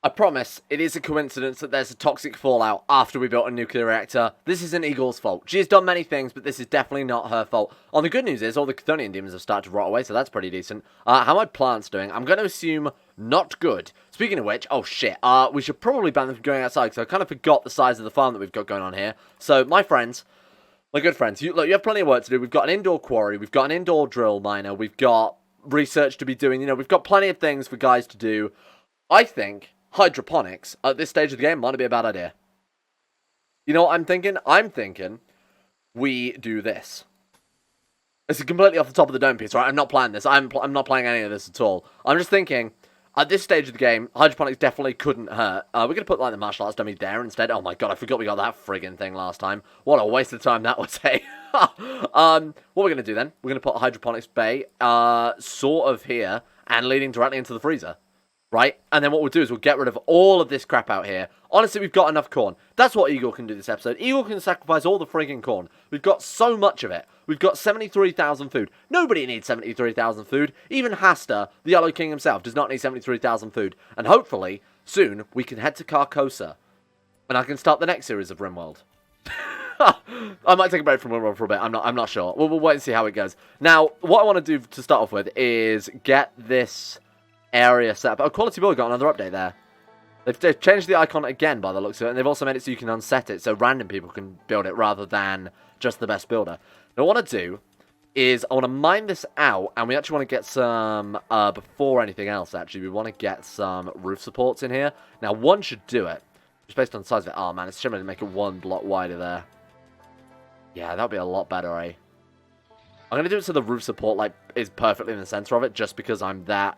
I promise, it is a coincidence that there's a toxic fallout after we built a nuclear reactor. This isn't Igor's fault. She has done many things, but this is definitely not her fault. The good news is all the Chthonian demons have started to rot away, so that's pretty decent. How are my plants doing? I'm going to assume not good. Speaking of which, oh shit, we should probably ban them from going outside, because I kind of forgot the size of the farm that we've got going on here. So, my friends, my good friends, look, you have plenty of work to do. We've got an indoor quarry, we've got an indoor drill miner, we've got research to be doing, you know, we've got plenty of things for guys to do. I think hydroponics at this stage of the game might be a bad idea. You know what I'm thinking? I'm thinking we do this. This is completely off the top of the dome piece, right? I'm not planning this. I'm not playing any of this at all. I'm just thinking, at this stage of the game, hydroponics definitely couldn't hurt. We're going to put like the martial arts dummy there instead. Oh my god, I forgot we got that friggin' thing last time. What a waste of time that was, hey? What we're going to do then, we're going to put a hydroponics bay sort of here and leading directly into the freezer. Right? And then what we'll do is we'll get rid of all of this crap out here. Honestly, we've got enough corn. That's what Igor can do this episode. Igor can sacrifice all the friggin' corn. We've got so much of it. We've got 73,000 food. Nobody needs 73,000 food. Even Hasta, the Yellow King himself, does not need 73,000 food. And hopefully, soon, we can head to Carcosa. And I can start the next series of Rimworld. I might take a break from Rimworld for a bit. I'm not sure. We'll wait and see how it goes. Now, what I want to do to start off with is get this area set up. Oh, Quality Build got another update there. They've changed the icon again by the looks of it, and they've also made it so you can unset it, so random people can build it rather than just the best builder. Now, what I want to do is I want to mine this out, and we actually want to get some, before anything else, actually, we want to get some roof supports in here. Now, one should do it, just based on the size of it. Oh, man, it's shouldn't make it one block wider there. Yeah, that would be a lot better, eh? I'm going to do it so the roof support, like, is perfectly in the center of it, just because I'm that...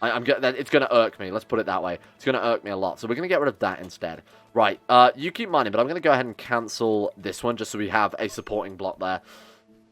it's going to irk me. Let's put it that way. It's going to irk me a lot. So we're going to get rid of that instead. Right. You keep mining, but I'm going to go ahead and cancel this one just so we have a supporting block there.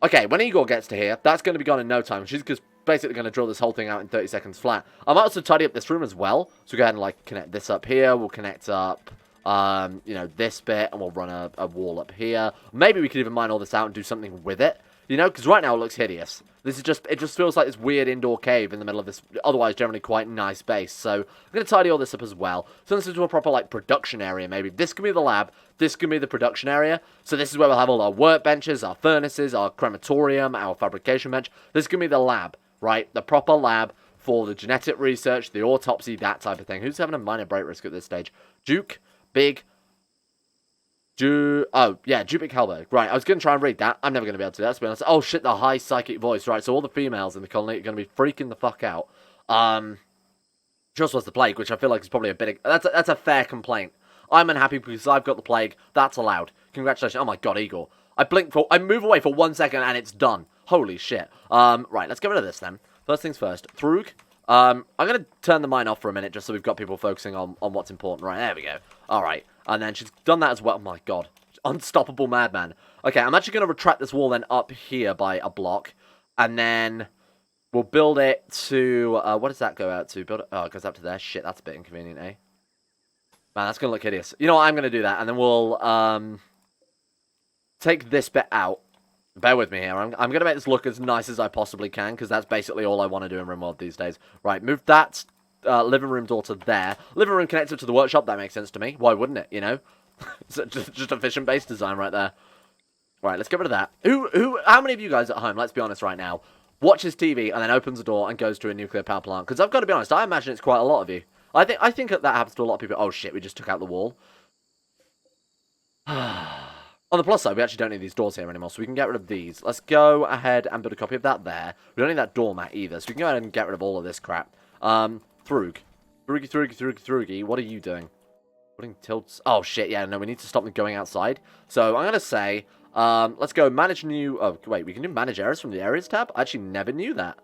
Okay, when Igor gets to here, that's going to be gone in no time. She's just basically going to drill this whole thing out in 30 seconds flat. I might also tidy up this room as well. So go ahead and, like, connect this up here. We'll connect up, you know, this bit, and we'll run a wall up here. Maybe we could even mine all this out and do something with it. You know, because right now it looks hideous. This is just, it just feels like this weird indoor cave in the middle of this, otherwise generally quite nice base. So, I'm going to tidy all this up as well. Turn this into a proper, like, production area, maybe. This can be the lab, this can be the production area. So this is where we'll have all our workbenches, our furnaces, our crematorium, our fabrication bench. This can be the lab, right? The proper lab for the genetic research, the autopsy, that type of thing. Who's having a minor break risk at this stage? Duke, Big... Oh, yeah, Duke Halberg. Right, I was going to try and read that. I'm never going to be able to do that, to be honest. Oh, shit, the high psychic voice. Right, so all the females in the colony are going to be freaking the fuck out. Just was the plague, which I feel like is probably a bit... That's a fair complaint. I'm unhappy because I've got the plague. That's allowed. Congratulations. Oh, my God, Igor. I move away for 1 second and it's done. Holy shit. Right, let's get rid of this then. First things first. Throog. I'm going to turn the mine off for a minute just so we've got people focusing on what's important. Right, there we go. All right. And then she's done that as well. Oh, my God. Unstoppable madman. Okay, I'm actually going to retract this wall then up here by a block. And then we'll build it to... what does that go out to? Build it... Oh, it goes up to there. Shit, that's a bit inconvenient, eh? Man, that's going to look hideous. You know what? I'm going to do that. And then we'll take this bit out. Bear with me here. I'm going to make this look as nice as I possibly can, because that's basically all I want to do in Rimworld these days. Right, move that living room door to there. Living room connected to the workshop, that makes sense to me. Why wouldn't it, you know? It's just efficient-based design right there. Right, let's get rid of that. How many of you guys at home, let's be honest right now, watches TV and then opens the door and goes to a nuclear power plant? Because I've got to be honest, I imagine it's quite a lot of you. I think that happens to a lot of people. Oh, shit, we just took out the wall. On the plus side, we actually don't need these doors here anymore, so we can get rid of these. Let's go ahead and build a copy of that there. We don't need that doormat either, so we can go ahead and get rid of all of this crap. Throog. Throogy, what are you doing? Putting tilts... Oh, shit, yeah, no, we need to stop them going outside. So, I'm going to say, let's go manage new... Oh, wait, we can do manage areas from the areas tab? I actually never knew that.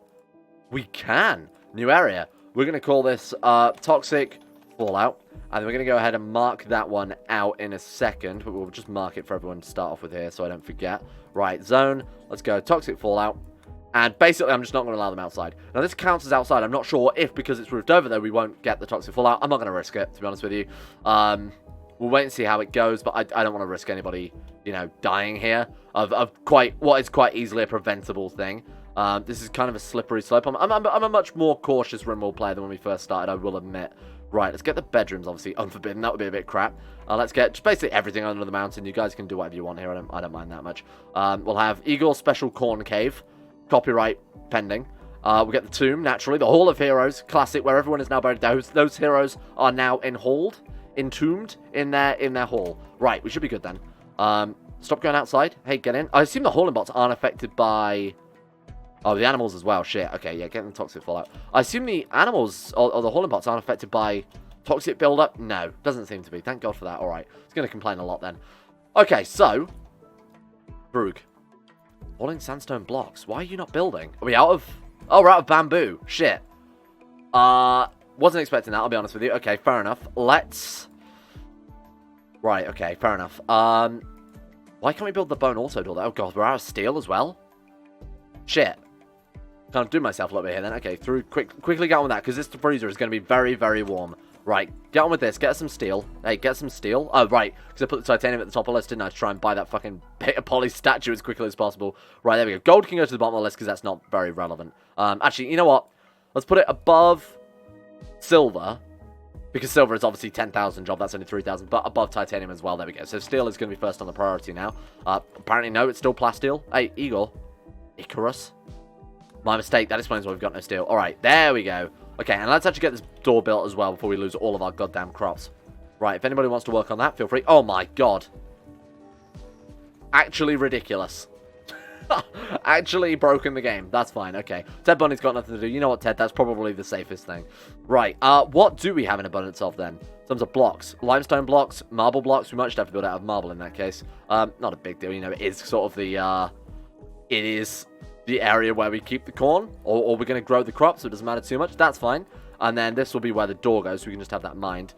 We can. New area. We're going to call this, toxic fallout. And then we're going to go ahead and mark that one out in a second. But we'll just mark it for everyone to start off with here so I don't forget. Right, zone. Let's go toxic fallout. And basically, I'm just not going to allow them outside. Now, this counts as outside. I'm not sure if, because it's roofed over, though, we won't get the toxic fallout. I'm not going to risk it, to be honest with you. We'll wait and see how it goes, but I don't want to risk anybody, you know, dying here of what is quite easily a preventable thing. This is kind of a slippery slope. I'm a much more cautious Rimworld player than when we first started, I will admit. Right, let's get the bedrooms, obviously unforbidden. That would be a bit crap. Let's get just basically everything under the mountain. You guys can do whatever you want here. I don't mind that much. We'll have Igor's Special Corn Cave. Copyright pending. We'll get the tomb, naturally. The Hall of Heroes, classic, where everyone is now buried. Those heroes are now entombed in their hall. Right, we should be good then. Stop going outside. Hey, get in. I assume the hauling bots aren't affected by... Oh, the animals as well. Shit. Okay, yeah, getting the toxic fallout. I assume the animals or the hauling bots aren't affected by toxic buildup. No, doesn't seem to be. Thank God for that. All right. It's going to complain a lot then. Okay, so... Throog. Falling sandstone blocks. Why are you not building? Are we out of... Oh, we're out of bamboo. Shit. Wasn't expecting that, I'll be honest with you. Okay, fair enough. Let's... Right, okay, fair enough. Why can't we build the bone auto door? Oh, God, we're out of steel as well? Shit. Can't do myself a little bit here then. Okay, quickly get on with that, because this freezer is going to be very, very warm. Right, get on with this. Get some steel. Hey, get some steel. Oh, right, because I put the titanium at the top of the list, didn't I? To try and buy that fucking Peter Polly statue as quickly as possible. Right, there we go. Gold can go to the bottom of the list, because that's not very relevant. Actually, you know what? Let's put it above silver, because silver is obviously 10,000 job. That's only 3,000, but above titanium as well. There we go. So steel is going to be first on the priority now. Apparently, no, it's still plasteel. Hey, Igor. Icarus. My mistake. That explains why we've got no steel. All right, there we go. Okay, and let's actually get this door built as well before we lose all of our goddamn crops. Right, if anybody wants to work on that, feel free. Oh my God. Actually ridiculous. Actually broken the game. That's fine. Okay. Ted Bunny's got nothing to do. You know what, Ted? That's probably the safest thing. Right. What do we have in abundance of then? In terms of blocks. Limestone blocks, marble blocks. We might just have to build out of marble in that case. Not a big deal. You know, it is sort of the, it is the area where we keep the corn, or we're going to grow the crops, so it doesn't matter too much. That's fine. And then this will be where the door goes, so we can just have that in mind.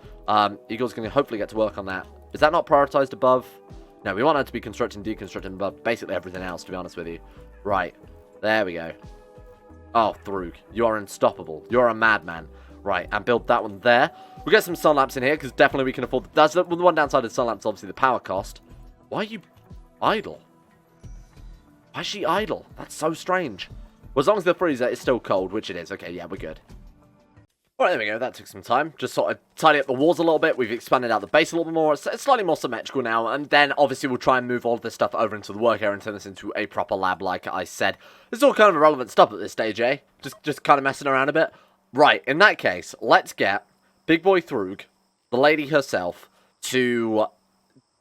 Eagle's going to hopefully get to work on that. Is that not prioritized above? No, we want it to be constructing, deconstructing above basically everything else, to be honest with you. Right. There we go. Oh, Throog. You are unstoppable. You're a madman. Right, and build that one there. We'll get some sun lamps in here, because definitely we can afford... That's the one downside of sun lamps, obviously, the power cost. Why are you idle? Why is she idle? That's so strange. Well, as long as the freezer is still cold, which it is. Okay, yeah, we're good. Alright, there we go. That took some time. Just sort of tidy up the walls a little bit. We've expanded out the base a little bit more. It's slightly more symmetrical now. And then, obviously, we'll try and move all of this stuff over into the work area and turn this into a proper lab, like I said. This is all kind of irrelevant stuff at this stage, eh? Just kind of messing around a bit. Right, in that case, let's get Big Boy Throog, the lady herself, to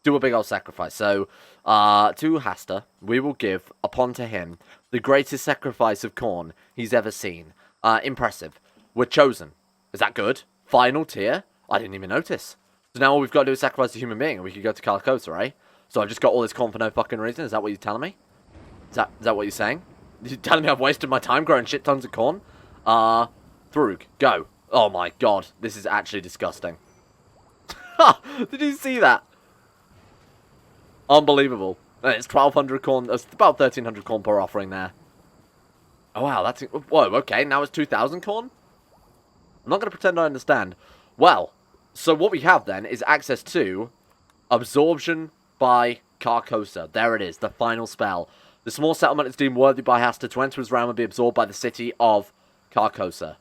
do a big old sacrifice. So, to Hasta, we will give, upon to him, the greatest sacrifice of corn he's ever seen. Impressive. We're chosen. Is that good? Final tier? I didn't even notice. So now all we've got to do is sacrifice a human being, and we can go to Carcosa, right? So I've just got all this corn for no fucking reason? Is that what you're telling me? Is that what you're saying? You're telling me I've wasted my time growing shit tons of corn? Throog, go. Oh my God, this is actually disgusting. Did you see that? Unbelievable. And it's 1,200 corn, that's about 1,300 corn per offering there. Oh wow, that's... Whoa, okay, now it's 2,000 corn? I'm not going to pretend I understand. Well, so what we have then is access to absorption by Carcosa. There it is, the final spell. The small settlement is deemed worthy by Hasta to enter his realm and be absorbed by the city of Carcosa.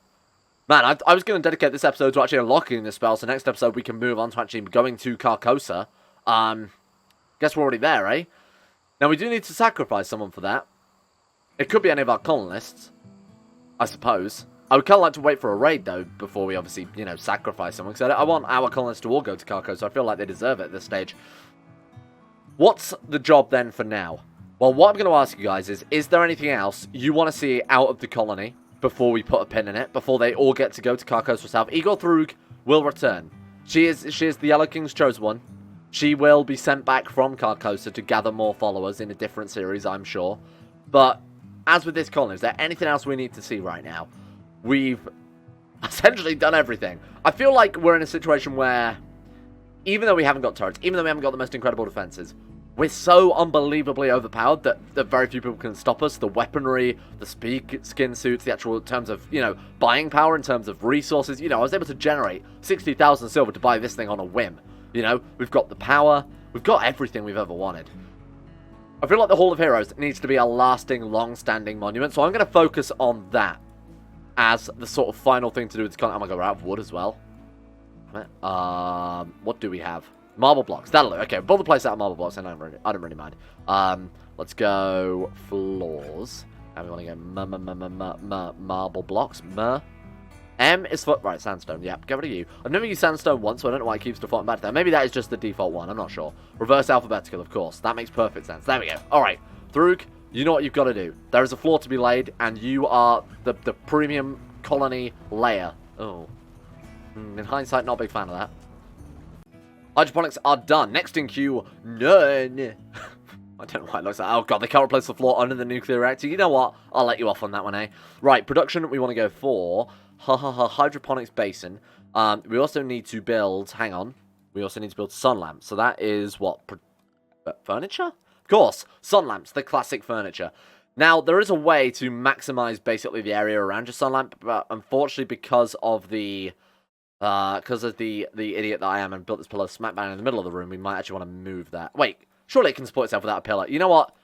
Man, I was going to dedicate this episode to actually unlocking this spell, so next episode we can move on to actually going to Carcosa. Guess we're already there, eh? Now, we do need to sacrifice someone for that. It could be any of our colonists, I suppose. I would kind of like to wait for a raid, though, before we obviously, you know, sacrifice someone. Because I want our colonists to all go to Carcosa, so I feel like they deserve it at this stage. What's the job, then, for now? Well, what I'm going to ask you guys is there anything else you want to see out of the colony before we put a pin in it? Before they all get to go to Carcosa South? Igor Throog will return. She is the Yellow King's chosen one. She will be sent back from Carcosa to gather more followers in a different series, I'm sure. But, as with this colony, is there anything else we need to see right now? We've essentially done everything. I feel like we're in a situation where, even though we haven't got turrets, even though we haven't got the most incredible defenses, we're so unbelievably overpowered that very few people can stop us. The weaponry, the skin suits, the actual terms of, you know, buying power in terms of resources. You know, I was able to generate 60,000 silver to buy this thing on a whim. You know, we've got the power. We've got everything we've ever wanted. I feel like the Hall of Heroes needs to be a lasting, long-standing monument, so I'm going to focus on that as the sort of final thing to do with this content. Oh my God, we're out of wood as well. damn it. What do we have? Marble blocks. That'll do. Okay, build the place out of marble blocks. I don't really mind. Let's go floors. And we want to go marble blocks. M is for... Right, sandstone. Yeah, get rid of you. I've never used sandstone once, so I don't know why it keeps defaulting back there. Maybe that is just the default one. I'm not sure. Reverse alphabetical, of course. That makes perfect sense. There we go. All right. Throog, you know what you've got to do. There is a floor to be laid, and you are the premium colony layer. Oh. In hindsight, not a big fan of that. Hydroponics are done. Next in queue, none. I don't know why it looks like... Oh, God, they can't replace the floor under the nuclear reactor. You know what? I'll let you off on that one, eh? Right, production, we want to go for... hydroponics basin. We also need to build... Hang on. We also need to build sun lamps. So that is what? Furniture? Of course. Sun lamps, the classic furniture. Now, there is a way to maximize basically the area around your sun lamp, but unfortunately because of the idiot that I am and built this pillar smack bang in the middle of the room, we might actually want to move that. Wait, surely it can support itself without a pillar. You know what?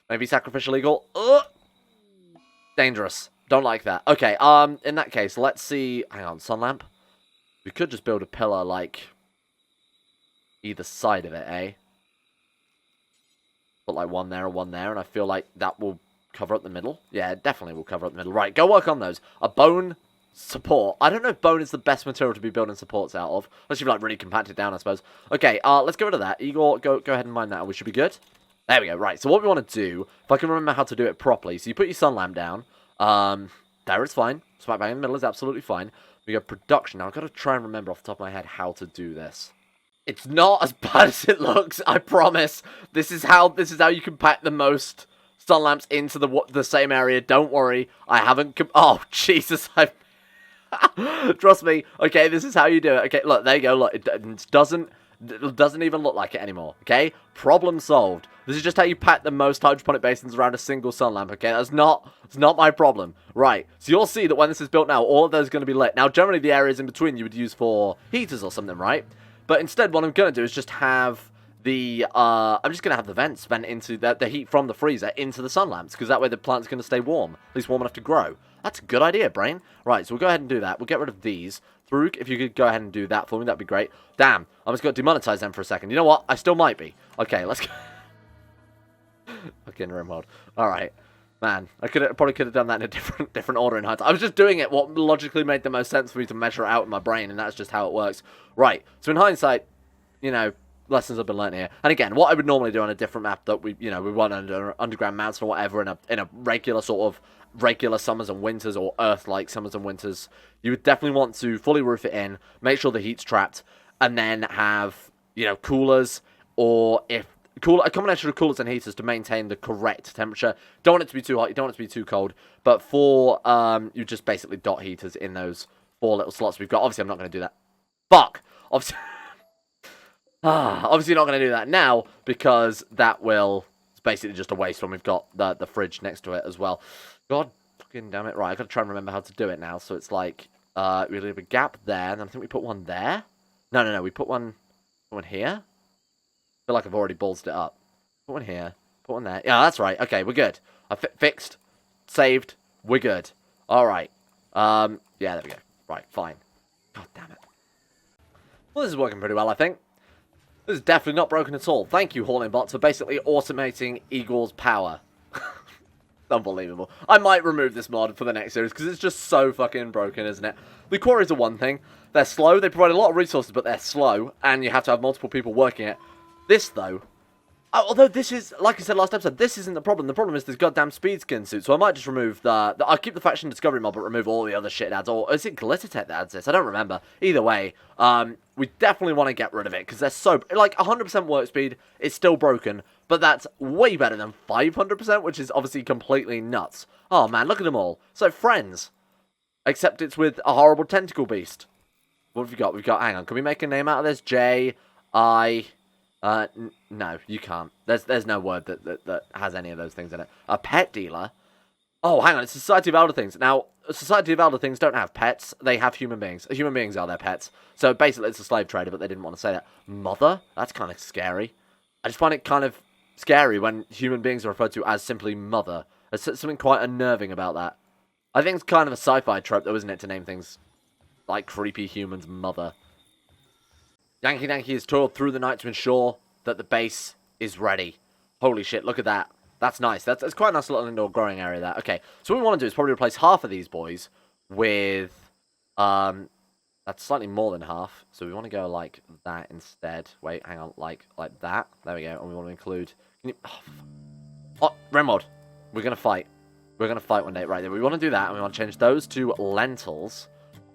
Maybe sacrificial eagle. Dangerous. Don't like that. Okay, in that case, let's see. Hang on, sun lamp. We could just build a pillar, like, either side of it, eh? Put, like, one there and one there, and I feel like that will cover up the middle. Yeah, it definitely will cover up the middle. Right, go work on those. A bone support. I don't know if bone is the best material to be building supports out of. Unless you've, like, really compacted down, I suppose. Okay, let's get rid of that. Igor, go ahead and mine that, and we should be good. There we go. Right, so what we want to do, if I can remember how to do it properly, so you put your sun lamp down. There it's fine. Smack bang in the middle is absolutely fine. We go production. Now, I've got to try and remember off the top of my head how to do this. It's not as bad as it looks, I promise. This is how you can pack the most sun lamps into the same area. Don't worry. I haven't... Oh, Jesus. Trust me. Okay, this is how you do it. Okay, look, there you go. Look, it doesn't even look like it anymore. Okay? Problem solved. This is just how you pack the most hydroponic basins around a single sun lamp, okay? It's not my problem. Right, so you'll see that when this is built now, all of those are going to be lit. Now, generally, the areas in between you would use for heaters or something, right? But instead, what I'm going to do is just have the, I'm just going to have the vents vent into the heat from the freezer into the sun lamps, because that way the plant's going to stay warm, at least warm enough to grow. That's a good idea, brain. Right, so we'll go ahead and do that. We'll get rid of these. Throog, if you could go ahead and do that for me, that'd be great. Damn, I'm just going to demonetize them for a second. You know what? I still might be. Okay, let's go. Fucking Rimworld. Alright. Man, I probably could have done that in a different order in hindsight. I was just doing it what logically made the most sense for me to measure it out in my brain, and that's just how it works. Right, so in hindsight, you know, lessons have been learned here. And again, what I would normally do on a different map that we run under underground mounts or whatever in a regular sort of regular summers and winters or Earth-like summers and winters, you would definitely want to fully roof it in, make sure the heat's trapped, and then have, coolers, or a combination of coolers and heaters to maintain the correct temperature. Don't want it to be too hot, you don't want it to be too cold, but for, you just basically dot heaters in those 4 little slots we've got. Obviously, I'm not going to do that. Fuck! Obviously, obviously not going to do that now, because that will, it's basically just a waste when we've got the fridge next to it as well. God fucking damn it. Right, I've got to try and remember how to do it now. So it's like, we leave a gap there, and then I think we put one there. No, we put one here. I feel like I've already ballsed it up. Put one here, put one there. Yeah, that's right. Okay, we're good. I fixed, saved, we're good. Alright. Yeah, there we go. Right, fine. God damn it. Well, this is working pretty well, I think. This is definitely not broken at all. Thank you, Hauling Bots, for basically automating Igor's power. Unbelievable. I might remove this mod for the next series, because it's just so fucking broken, isn't it? The quarries are one thing. They're slow. They provide a lot of resources, but they're slow, and you have to have multiple people working it. This, though, although this is, like I said last episode, this isn't the problem. The problem is this goddamn speed skin suit, so I might just remove I'll keep the faction discovery mod, but remove all the other shit it adds. Or is it Glitter Tech that adds this? I don't remember. Either way, we definitely want to get rid of it, because they're so, like, 100% work speed is still broken, but that's way better than 500%, which is obviously completely nuts. Oh, man, look at them all. So, friends. Except it's with a horrible tentacle beast. What have we got? We've got, hang on, can we make a name out of this? No, you can't. There's no word that has any of those things in it. A pet dealer? Oh, hang on, it's Society of Elder Things. Now, Society of Elder Things don't have pets, they have human beings. Human beings are their pets. So basically it's a slave trader, but they didn't want to say that. Mother? That's kind of scary. I just find it kind of scary when human beings are referred to as simply mother. There's something quite unnerving about that. I think it's kind of a sci-fi trope though, isn't it, to name things like creepy humans mother. Yankee Yankee has toiled through the night to ensure that the base is ready. Holy shit, look at that. That's nice. That's quite a nice little indoor growing area there. Okay, so what we want to do is probably replace half of these boys with, that's slightly more than half. So we want to go like that instead. Wait, hang on, like that. There we go. And we want to include, oh, Rimworld, we're going to fight. We're going to fight one day. Right, we want to do that, and we want to change those to lentils.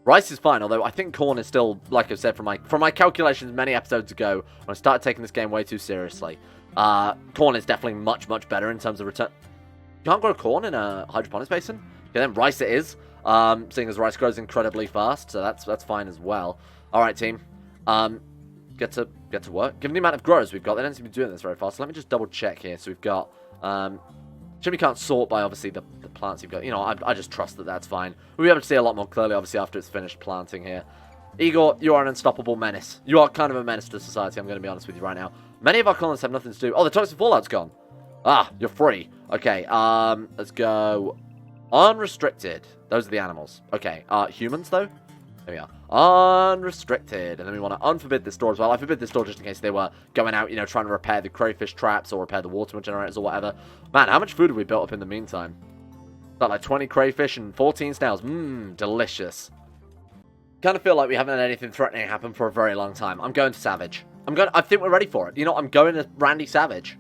Rice is fine, although I think corn is still, like I said, from my calculations many episodes ago, when I started taking this game way too seriously. Corn is definitely much, much better in terms of return. You can't grow corn in a hydroponics basin? Okay, then rice it is, seeing as rice grows incredibly fast, so that's fine as well. Alright, team. Get to work. Given the amount of growers we've got, they don't seem to be doing this very fast, so let me just double check here. So we've got, we can't sort by, obviously, the plants you've got. You know, I just trust that that's fine. We'll be able to see a lot more clearly, obviously, after it's finished planting here. Igor, you are an unstoppable menace. You are kind of a menace to society, I'm going to be honest with you right now. Many of our colonists have nothing to do. Oh, the toxic fallout's gone. Ah, you're free. Okay, let's go unrestricted. Those are the animals. Okay, humans, though? There we are. Unrestricted. And then we want to unforbid this door as well. I forbid this door just in case they were going out, you know, trying to repair the crayfish traps or repair the water generators or whatever. Man, how much food have we built up in the meantime? Got like 20 crayfish and 14 snails. Mmm, delicious. Kind of feel like we haven't had anything threatening happen for a very long time. I'm going to Savage. I think we're ready for it. You know, I'm going to Randy Savage.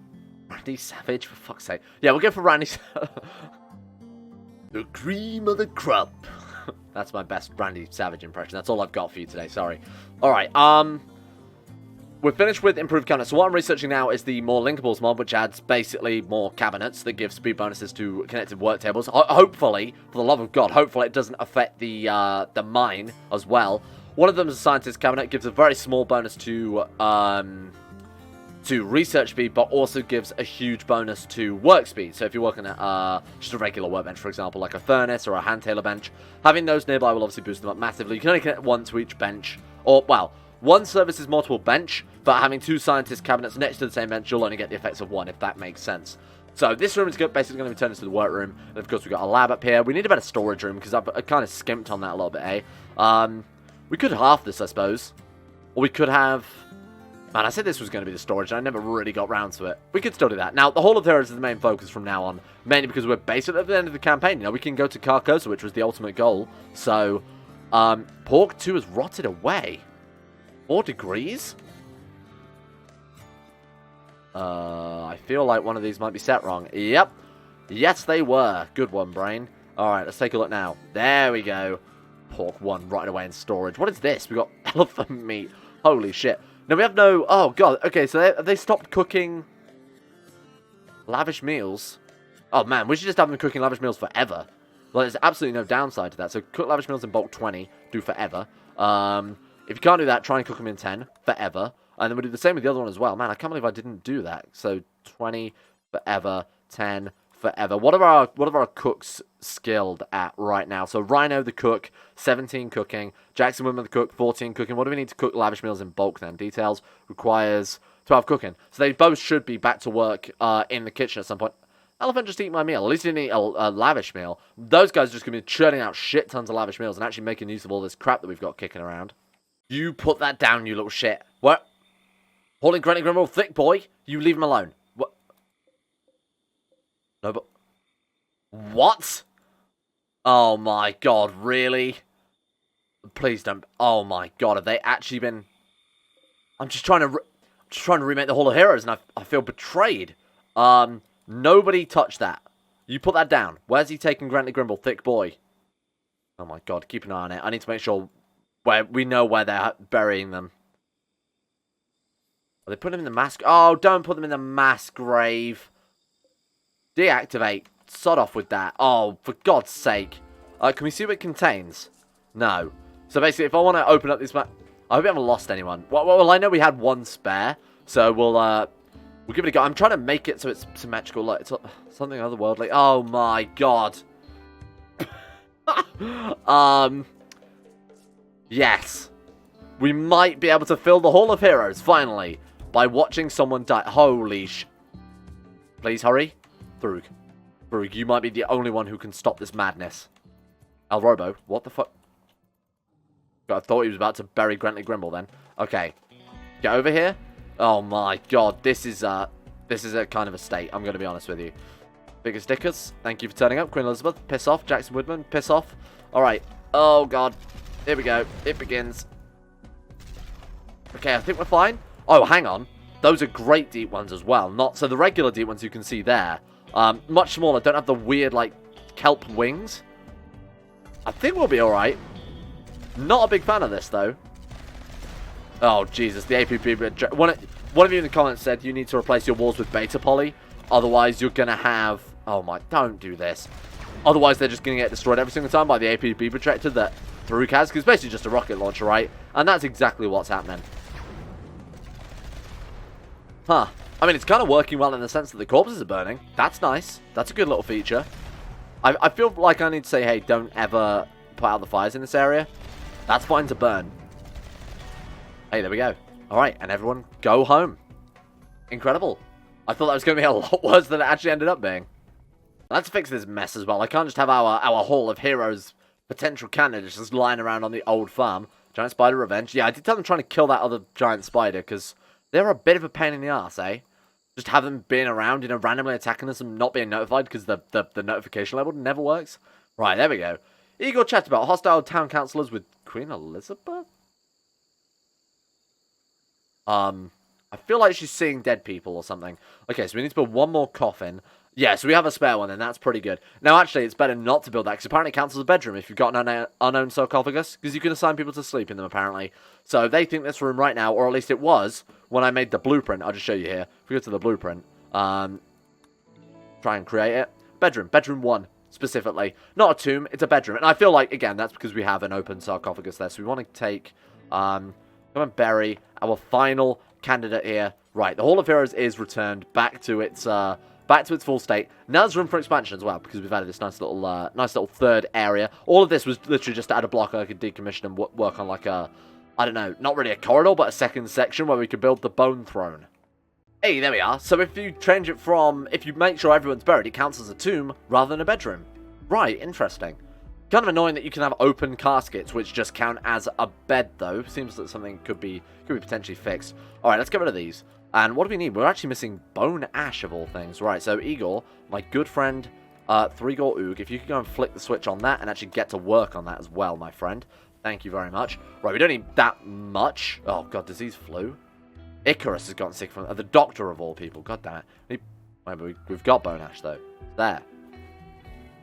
Randy Savage, for fuck's sake. Yeah, we'll go for Randy The cream of the crop. That's my best Randy Savage impression. That's all I've got for you today, sorry. Alright, we're finished with improved cabinets. So what I'm researching now is the more linkables mod, which adds basically more cabinets that give speed bonuses to connected work tables. Hopefully, for the love of God, hopefully it doesn't affect the mine as well. One of them is a scientist cabinet, gives a very small bonus to research speed, but also gives a huge bonus to work speed. So if you're working at just a regular workbench, for example, like a furnace or a hand tailor bench, having those nearby will obviously boost them up massively. You can only connect one to each bench, or, well, one services multiple bench, but having two scientist cabinets next to the same bench, you'll only get the effects of one, if that makes sense. So this room is basically going to be turned into the workroom, and of course we've got a lab up here. We need a better storage room, because I kind of skimped on that a little bit, eh? We could half this, I suppose. Or we could have... Man, I said this was going to be the storage, and I never really got round to it. We could still do that. Now, the Hall of Heroes is the main focus from now on, mainly because we're basically at the end of the campaign. You know, we can go to Carcosa, which was the ultimate goal. So, Pork 2 has rotted away. 4 degrees? I feel like one of these might be set wrong. Yep. Yes, they were. Good one, brain. Alright, let's take a look now. There we go. Pork 1 right away in storage. What is this? We got elephant meat. Holy shit. No, we have no... Oh, God. Okay, so they stopped cooking lavish meals. Oh, man. We should just have them cooking lavish meals forever. Well, there's absolutely no downside to that. So, cook lavish meals in bulk 20. Do forever. If you can't do that, try and cook them in 10. Forever. And then we'll do the same with the other one as well. Man, I can't believe I didn't do that. So, 20 forever. 10 forever. What are our cooks skilled at right now? So Rhino the cook, 17 cooking. Jackson Woodman the cook, 14 cooking. What do we need to cook lavish meals in bulk then? Details requires 12 cooking. So they both should be back to work in the kitchen at some point. Elephant just eat my meal. At least he didn't eat a lavish meal. Those guys are just going to be churning out shit tons of lavish meals and actually making use of all this crap that we've got kicking around. You put that down, you little shit. What? Holding Granny Grimble, thick boy. You leave him alone. What? No, but... What? Oh my god, really? Please don't... Oh my god, have they actually been... I'm just trying to remake the Hall of Heroes, and I feel betrayed. Nobody touch that. You put that down. Where's he taking Granny Grimble, thick boy? Oh my god, keep an eye on it. I need to make sure we know where they're burying them. Are they putting them in the mass... Oh, don't put them in the mass grave. Deactivate. Sod off with that. Oh, for God's sake. Can we see what it contains? No. So basically, if I want to open up this map... I hope we haven't lost anyone. Well, I know we had one spare. So we'll give it a go. I'm trying to make it so it's symmetrical. Like, it's something otherworldly. Oh my god. Yes. We might be able to fill the Hall of Heroes, finally. By watching someone die. Holy sh... Please hurry. Throog. Throog, you might be the only one who can stop this madness. El Robo, what the fuck? I thought he was about to bury Grantley Grimble then. Okay. Get over here. Oh my god, this is a kind of a state, I'm going to be honest with you. Bigger stickers, thank you for turning up. Queen Elizabeth, piss off. Jackson Woodman, piss off. Alright, oh god, here we go, it begins. Okay, I think we're fine. Oh, hang on, those are great deep ones as well. Not so the regular deep ones you can see there. Much smaller, don't have the weird, like, kelp wings. I think we'll be alright. Not a big fan of this, though. Oh, Jesus, the APB... One of you in the comments said you need to replace your walls with beta poly. Otherwise, you're going to have... Oh, my... Don't do this. Otherwise, they're just going to get destroyed every single time by the APB projector that Throog has. Because it's basically just a rocket launcher, right? And that's exactly what's happening. Huh. I mean, it's kind of working well in the sense that the corpses are burning. That's nice. That's a good little feature. I feel like I need to say, hey, don't ever put out the fires in this area. That's fine to burn. Hey, there we go. Alright, and everyone go home. Incredible. I thought that was going to be a lot worse than it actually ended up being. Let's fix this mess as well. I can't just have our Hall of Heroes potential candidates just lying around on the old farm. Giant spider revenge. Yeah, I did tell them trying to kill that other giant spider, because they're a bit of a pain in the ass, eh? Just have them being around, you know, randomly attacking us and not being notified because the notification level never works. Right, there we go. Igor chats about hostile town councillors with Queen Elizabeth? I feel like she's seeing dead people or something. Okay, so we need to build one more coffin. Yeah, so we have a spare one, and that's pretty good. Now, actually, it's better not to build that, because apparently it counts as a bedroom if you've got an unknown sarcophagus, because you can assign people to sleep in them, apparently. So they think this room right now, or at least it was, when I made the blueprint. I'll just show you here. If we go to the blueprint, try and create it. Bedroom 1, specifically. Not a tomb, it's a bedroom. And I feel like, again, that's because we have an open sarcophagus there. So we want to take, come and bury our final candidate here. Right, the Hall of Heroes is returned back to its full state. Now there's room for expansion as well, because we've added this nice little third area. All of this was literally just to add a block I could decommission and work on like a, I don't know, not really a corridor, but a second section where we could build the bone throne. Hey, there we are. So if you change it from, if you make sure everyone's buried, it counts as a tomb rather than a bedroom. Right, interesting. Kind of annoying that you can have open caskets, which just count as a bed, though. Seems that something could be potentially fixed. All right, let's get rid of these. And what do we need? We're actually missing bone ash, of all things. Right, so Igor, my good friend, Throog, if you could go and flick the switch on that and actually get to work on that as well, my friend. Thank you very much. Right, we don't need that much. Oh, God, disease flu. Icarus has gotten sick from the doctor of all people. God damn it. We've got bone ash, though. There.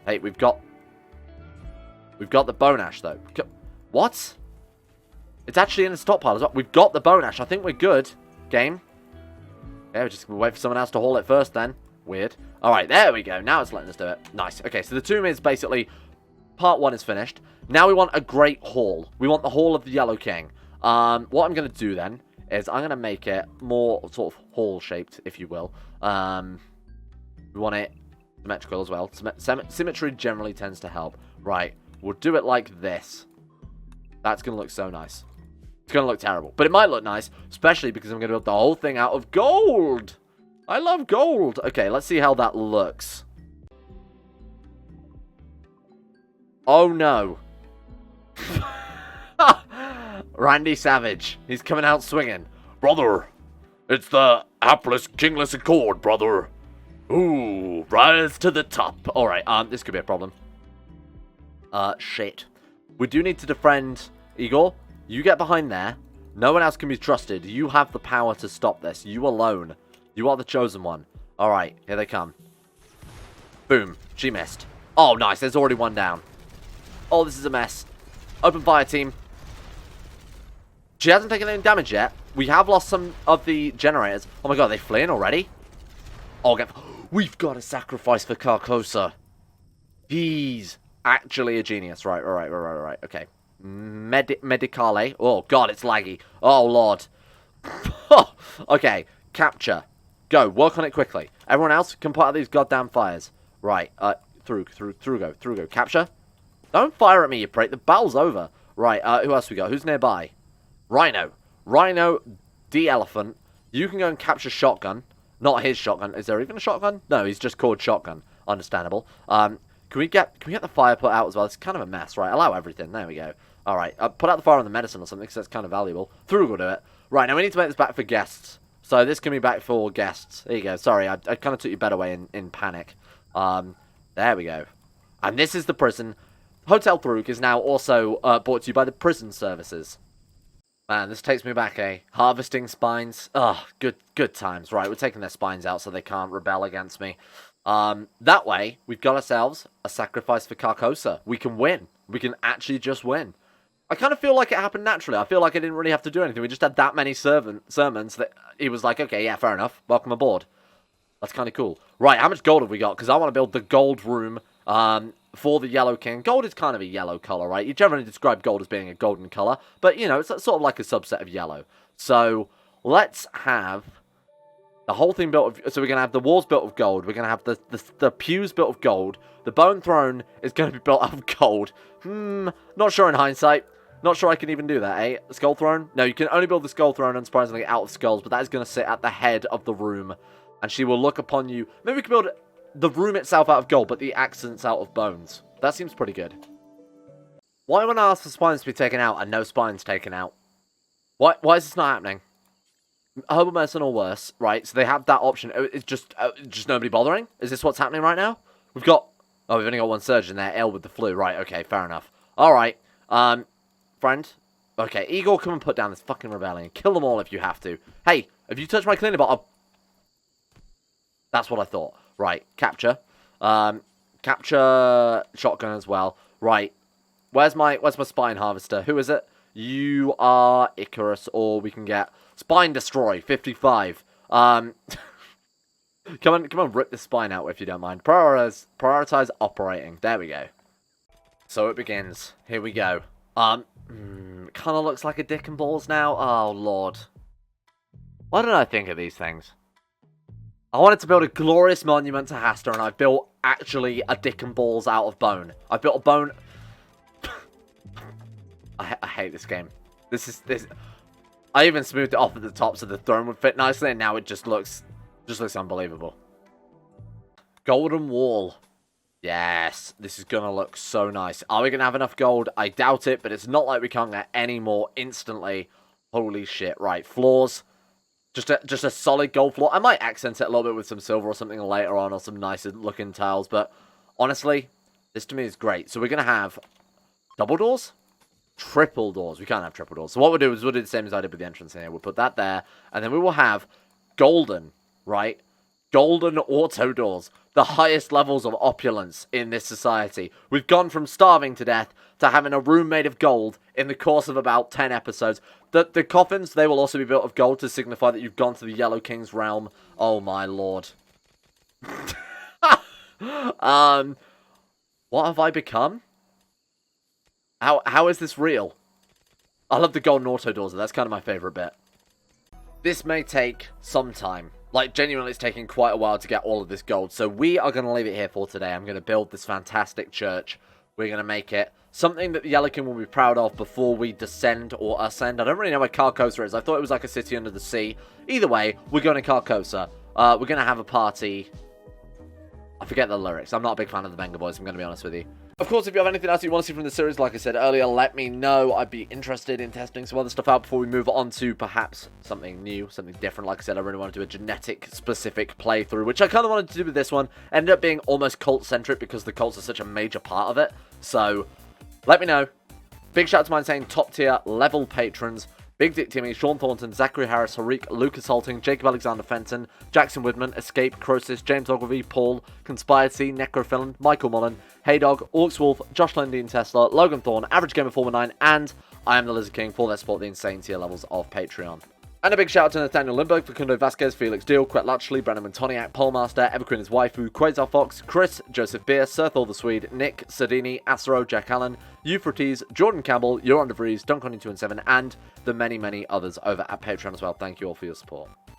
Hey, we've got the bone ash, though. What? It's actually in the stockpile as well. We've got the bone ash. I think we're good. Game. Yeah, we're just going to wait for someone else to haul it first, then. Weird. Alright, there we go. Now it's letting us do it. Nice. Okay, so the tomb is basically... Part 1 is finished. Now we want a great hall. We want the Hall of the Yellow King. What I'm going to do, then, is I'm going to make it more sort of hall-shaped, if you will. We want it symmetrical as well. Symmetry generally tends to help. Right. We'll do it like this. That's going to look so nice. It's going to look terrible. But it might look nice, especially because I'm going to build the whole thing out of gold. I love gold. Okay, let's see how that looks. Oh, no. Randy Savage. He's coming out swinging. Brother, it's the hapless, kingless accord, brother. Ooh, rise to the top. All right, this could be a problem. Shit. We do need to defriend Igor. You get behind there. No one else can be trusted. You have the power to stop this. You alone. You are the chosen one. Alright, here they come. Boom. She missed. Oh, nice. There's already one down. Oh, this is a mess. Open fire, team. She hasn't taken any damage yet. We have lost some of the generators. Oh my god, are they fleeing already? Oh, we've got a sacrifice for Carcosa. He's actually a genius. Right. Okay. Medicale. Oh, God, it's laggy. Oh, Lord. Okay, capture. Go, work on it quickly. Everyone else can put out these goddamn fires. Right, Throog, capture. Don't fire at me, you prick. The battle's over. Right, who else we got? Who's nearby? Rhino, D Elephant. You can go and capture Shotgun. Not his shotgun. Is there even a shotgun? No, he's just called Shotgun. Understandable. Can we get the fire put out as well? It's kind of a mess, right? Allow everything. There we go. All right. Put out the fire on the medicine or something, because that's kind of valuable. Throog will do it. Right, now we need to make this back for guests. So this can be back for guests. There you go. Sorry, I kind of took you better away in panic. There we go. And this is the prison. Hotel Throog is now also brought to you by the prison services. Man, this takes me back, eh? Harvesting spines. Ugh, good times. Right, we're taking their spines out so they can't rebel against me. That way, we've got ourselves a sacrifice for Carcosa. We can win. We can actually just win. I kind of feel like it happened naturally. I feel like I didn't really have to do anything. We just had that many sermons that he was like, okay, yeah, fair enough. Welcome aboard. That's kind of cool. Right, how much gold have we got? Because I want to build the gold room for the Yellow King. Gold is kind of a yellow color, right? You generally describe gold as being a golden color. But, you know, it's sort of like a subset of yellow. So, let's have the whole thing built of... So we're going to have the walls built of gold. We're going to have the pews built of gold. The bone throne is going to be built out of gold. Not sure in hindsight. Not sure I can even do that, eh? Skull throne? No, you can only build the skull throne, unsurprisingly, out of skulls. But that is going to sit at the head of the room. And she will look upon you. Maybe we can build the room itself out of gold, but the accents out of bones. That seems pretty good. Why when I ask for spines to be taken out and no spines taken out? Why is this not happening? Herbal medicine or worse, right? So they have that option. It's just nobody bothering? Is this what's happening right now? We've only got one surgeon there, ill with the flu. Right, okay, fair enough. Alright, friend. Okay, Igor, come and put down this fucking rebellion. Kill them all if you have to. Hey, if you touch my cleaner bottle... That's what I thought. Right, capture. Capture shotgun as well. Right. Where's my spine harvester? Who is it? You are Icarus, or we can get spine destroy 55. Come on, rip the spine out if you don't mind. Prioritize operating. There we go. So it begins. Here we go. Kind of looks like a dick and balls now. Oh lord. Why don't I think of these things? I wanted to build a glorious monument to Hasta, and I built actually a dick and balls out of bone. I built a bone. I hate this game. This. I even smoothed it off at the top so the throne would fit nicely, and now it just looks unbelievable. Golden wall. Yes, this is gonna look so nice. Are we gonna have enough gold? I doubt it, but it's not like we can't get any more instantly. Holy shit! Right, floors. Just a solid gold floor. I might accent it a little bit with some silver or something later on, or some nicer looking tiles, but honestly, this to me is great. So we're going to have double doors? Triple doors. We can't have triple doors. So what we'll do is we'll do the same as I did with the entrance in here. We'll put that there, and then we will have golden, right? Golden auto doors. The highest levels of opulence in this society. We've gone from starving to death to having a room made of gold in the course of about 10 episodes. The coffins, they will also be built of gold to signify that you've gone to the Yellow King's realm. Oh my lord. What have I become? How is this real? I love the golden auto doors. That's kind of my favourite bit. This may take some time. Like, genuinely, it's taking quite a while to get all of this gold. So we are going to leave it here for today. I'm going to build this fantastic church. We're going to make it something that the Yellow King will be proud of before we descend or ascend. I don't really know where Carcosa is. I thought it was like a city under the sea. Either way, we're going to Carcosa. We're going to have a party. I forget the lyrics. I'm not a big fan of the Venga Boys, I'm going to be honest with you. Of course, if you have anything else you want to see from the series, like I said earlier, let me know. I'd be interested in testing some other stuff out before we move on to perhaps something new, something different. Like I said, I really want to do a genetic-specific playthrough, which I kind of wanted to do with this one. Ended up being almost cult-centric because the cults are such a major part of it. So, let me know. Big shout out to my insane top-tier level patrons. Big Dick Timmy, Sean Thornton, Zachary Harris, Harik, Lucas Halting, Jacob Alexander Fenton, Jackson Woodman, Escape, Croesus, James Ogilvy, Paul, Conspiracy, Necrophilan, Michael Mullen, Heydog, Orcs Wolf, Josh Lundeen Tesla, Logan Thorne, Average Gamer 419, and I am the Lizard King for their support the insane tier levels of Patreon. And a big shout out to Nathaniel Lindbergh, Facundo Vasquez, Felix Deal, Quet Latchley, Brennan Montoniac, Polmaster, Everqueen his waifu, Quasar Fox, Chris, Joseph Beer, Serthal the Swede, Nick, Sardini, Acero, Jack Allen, Euphrates, Jordan Campbell, Joran De Vries, Dunkon2 and 7, and the many, many others over at Patreon as well. Thank you all for your support.